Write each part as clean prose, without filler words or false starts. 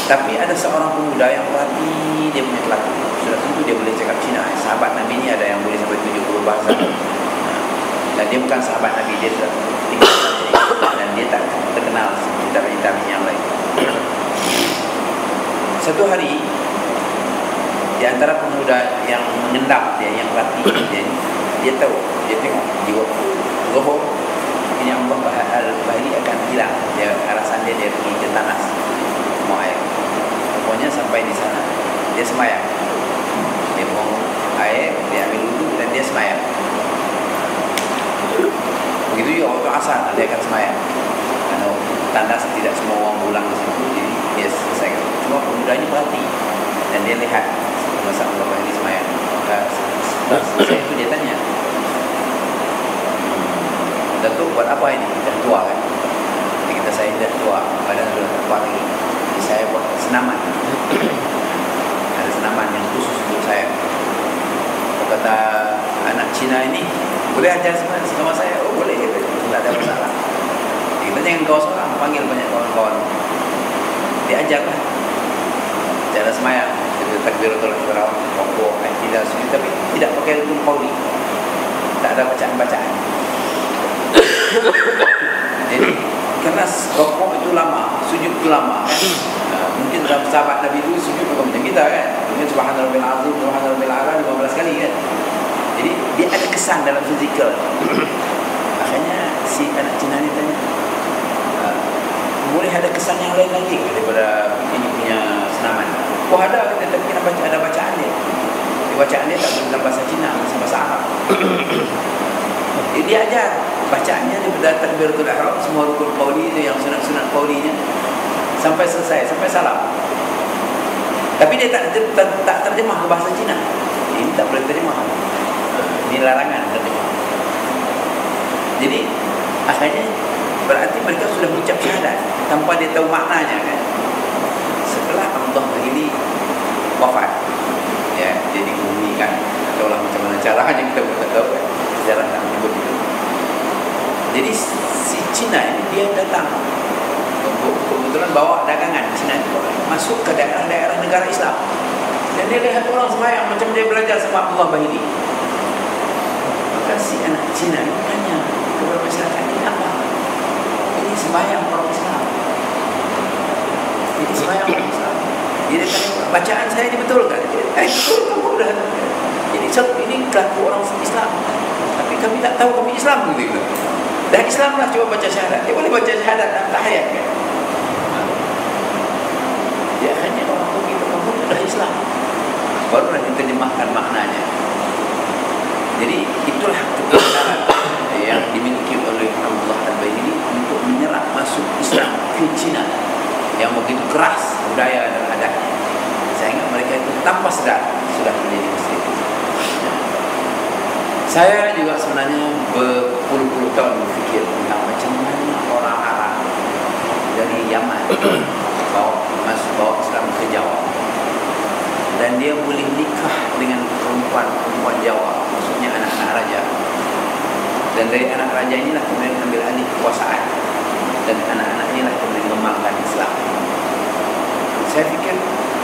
Tapi ada seorang pemuda yang perhati dia punya kelakuan. Sudah tentu dia boleh cakap Cina. Sahabat Nabi ni ada yang boleh sampai 70 bahasa. Dan dia bukan sahabat Nabi, dia sudah tinggal dan dia tak terkenal seperti tabi yang lain. Satu hari di antara pemuda yang mengendap dia, yang perhati dia tahu, dia tengok di waktu Zuhur ini Allah Al-Bahili akan hilang. Dia alasan dia pergi ke Tanas mau air. Pokoknya sampai di sana dia semayang. Dia buang air, dia ambil wudu dan dia semayang. Begitu juga waktu asar dia akan semayang. Kalau Tanas tidak semua orang pulang ke situ, jadi dia selesaikan. Cuma pemuda ini perhati dan dia lihat masa Allah Bahili semayang. Setelah selesai itu dia tanya, Datuk buat apa ini? Dah tua kan? Jadi kita saya dah tua, badan sudah tak kuat lagi. Jadi saya buat senaman. Ada senaman yang khusus untuk saya. Kata anak Cina ini, boleh ajar sama saya? Oh boleh, tidak ada masalah. Kita jangan kau seorang, panggil banyak kawan-kawan. Diajarlah cara semayang. Kita takbiratul ihram, rukuk, i'tidal, sujud, tapi tidak pakai rukun qauli. Tak ada bacaan-bacaan. Jadi karena rukuk itu lama, sujud itu lama kan? Mungkin dalam sahabat Nabi itu sujud bukan macam kita kan? Mungkin subhanallah rabbil azim, subhanallah rabbil a'la 15 kali kan? Jadi dia ada kesan dalam fizikal. Akhirnya si anak Cina ni tanya, boleh ada kesan yang lain lagi daripada ini punya senaman? Oh ada, tapi kita baca, ada bacaan dia. Bacaan dia tak dalam bahasa Cina, bahasa Arab. Jadi dia ajar bacaannya daripada takbiratul ihram, semua rukun qauli itu yang sunat-sunat qaulinya sampai selesai, sampai salam. Tapi dia tak terjemah ke bahasa Cina. Ini tak boleh terjemah. Ini larangan terjemah. Jadi akhirnya berarti mereka sudah mengucap syahadat tanpa dia tahu maknanya kan. Setelah Allah Bahili wafat, ya, dia dikebumikan. Ataulah macam mana caranya kita tak tahu kan. Sejarah tak menyebut itu. Jadi si Cina ini dia datang kebetulan bawa dagangan Cina itu masuk ke daerah-daerah negara Islam dan dia lihat orang sembahyang macam dia belajar sama Allah Bahili. Maka si anak Cina ini tanya kepada masyarakat, ini apa? Ini sembahyang orang Islam. Ini sembahyang orang Islam. Dia tanya, bacaan saya ini betul kan? Betul, kamu dah. Jadi ini kelaku orang Islam. Tapi kami tak tahu kami Islam gitu. Dan Islam lah coba baca syahadat. Dia boleh baca syahadat dan tahiyat kan? Dia hanya orang tu kita kamu dah Islam. Barulah diterjemahkan maknanya. Jadi itulah kebenaran yang dimiliki oleh Allah Al-Bahili untuk menyerap masuk Islam ke Cina yang begitu keras budaya dan adatnya. Saya ingat mereka itu tanpa sadar sudah menjadi Muslim. Saya juga sebenarnya berpuluh-puluh tahun berfikir tentang macam mana orang Arab dari Yaman bawa Islam ke Jawa dan dia boleh nikah dengan perempuan Jawa, maksudnya anak-anak raja, dan dari anak raja inilah kemudian ambil alih kekuasaan dan anak-anak inilah kemudian mengembangkan Islam. Saya fikir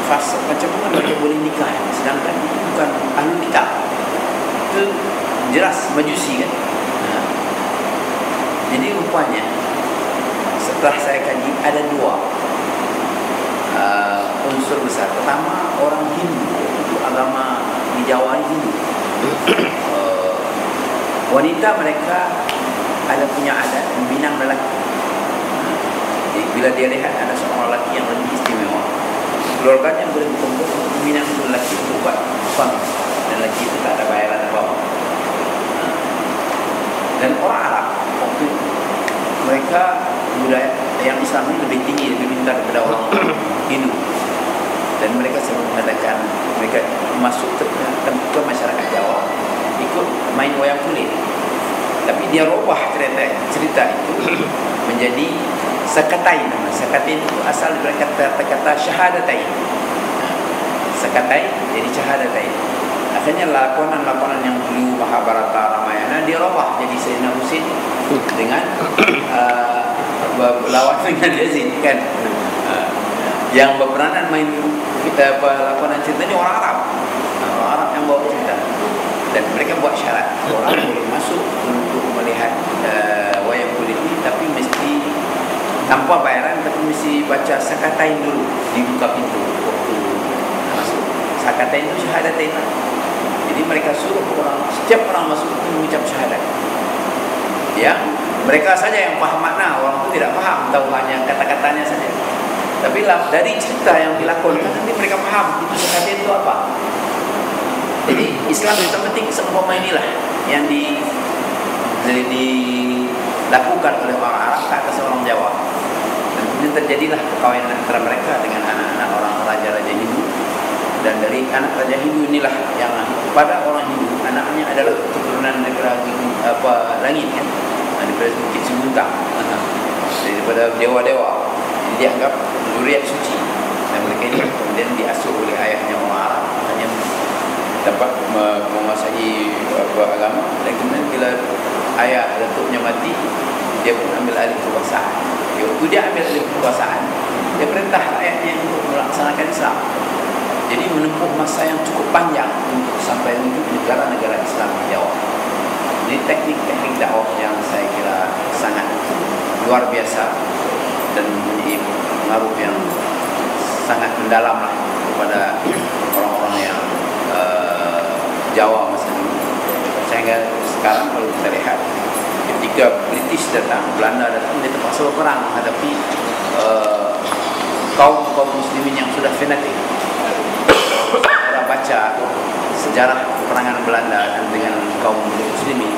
fase macam mana mereka boleh nikah sedangkan itu bukan ahlul kitab, itu jelas majusi kan. Jadi rupanya setelah saya kaji ada dua unsur besar. Pertama, orang Hindu, itu agama di Jawa ini Hindu. Wanita mereka ada punya adat meminang lelaki. Jadi bila dia lihat ada seorang lelaki yang lebih istimewa, keluarganya boleh berkumpul untuk meminang lelaki untuk buat suami, dan lelaki itu tak ada bayaran apa-apa. Dan orang Arab waktu mereka budaya yang Islam ini lebih tinggi, lebih pintar daripada orang Hindu, dan mereka selalu mengatakan mereka masuk ke masyarakat Jawa ikut main wayang kulit, tapi dia robah cerita itu menjadi sakatai. Nama sakatai itu asal dari kata syahadatain. Sakatai jadi syahadatain. Akhirnya lakonan-lakonan yang dulu Mahabharata, Ramayana dia robah jadi Sayyidina Husain dengan lawan dengan Yazid kan. Yang berperanan main kita lakonan cerita ini orang Arab. Orang Arab yang bawa cerita. Dan mereka buat syarat orang boleh masuk untuk melihat wayang kulit ini, tapi mesti tanpa bayaran, tapi mesti baca sakatain dulu, dibuka pintu waktu masuk. Sakatain itu syahadatain. Jadi mereka suruh orang, setiap orang masuk itu mengucap syahadat. Yang mereka saja yang faham makna, orang itu tidak faham, tahu hanya kata-katanya saja. Tapi dari cerita yang dilakukan nanti mereka faham itu syahadat itu apa. Jadi Islam itu penting seumpama inilah yang dilakukan oleh orang Arab ke atas orang Jawa. Dan kemudian terjadilah perkawinan antara mereka dengan anak-anak orang raja-raja Hindu. Dan dari anak raja Hindu inilah yang pada orang Hindu anaknya adalah keturunan daripada langit kan, daripada Bukit Sembuntak, daripada dewa-dewa. Jadi dianggap zuriat suci. Dan mereka ini kemudian diasuh oleh ayahnya orang Arab, hanya dapat menguasai agama. Dan kemudian bila ayah datuknya mati, dia pun ambil alih kekuasaan. Waktu dia ambil alih kekuasaan, dia perintah rakyatnya untuk melaksanakan Islam. Jadi menempuh masa yang cukup panjang untuk sampai menuju negara-negara Islam di Jawa. Ini teknik-teknik dakwah yang saya kira sangat luar biasa dan mempunyai pengaruh yang sangat mendalam lah kepada orang-orang yang Jawa masa dulu. Sehingga sekarang kalau kita lihat, ketika British datang, Belanda datang, dia terpaksa berperang menghadapi kaum muslimin yang sudah fanatik. Kita baca sejarah peperangan Belanda dengan kaum muslimin,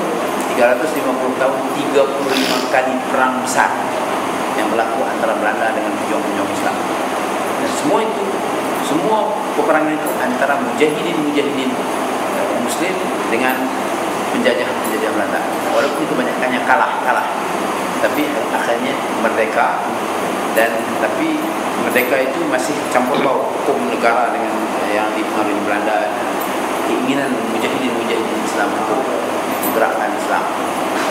350 tahun, 35 kali perang besar yang berlaku antara Belanda dengan pejuang-pejuang Islam. Dan semua peperangan itu antara mujahidin Muslim dengan penjajah Belanda. Walaupun kebanyakannya kalah, tapi akhirnya merdeka. Dan tapi merdeka itu masih campur baur hukum negara dengan yang dipengaruhi Belanda, keinginan mujahidin Islam untuk menggerakkan Islam.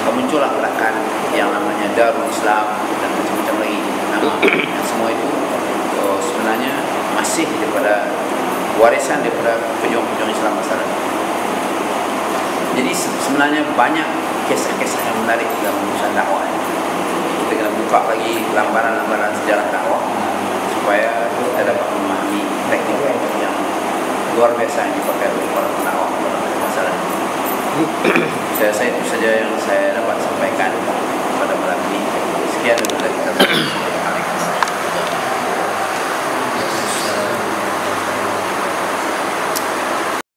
Maka muncullah gerakan yang namanya Darul Islam dan macam-macam lagi nama. Dan semua itu sebenarnya masih daripada warisan daripada pejuang-pejuang Islam masa lalu. Jadi sebenarnya banyak kisah-kisah yang menarik dalam urusan dakwah. Kita kena buka lagi lambaran-lambaran sejarah dakwah supaya kita dapat memahami teknik yang luar biasa yang dipakai oleh para pendakwah dalam masalah ini. Saya rasa itu saja yang saya dapat sampaikan pada malam ini. Sekian dari kita.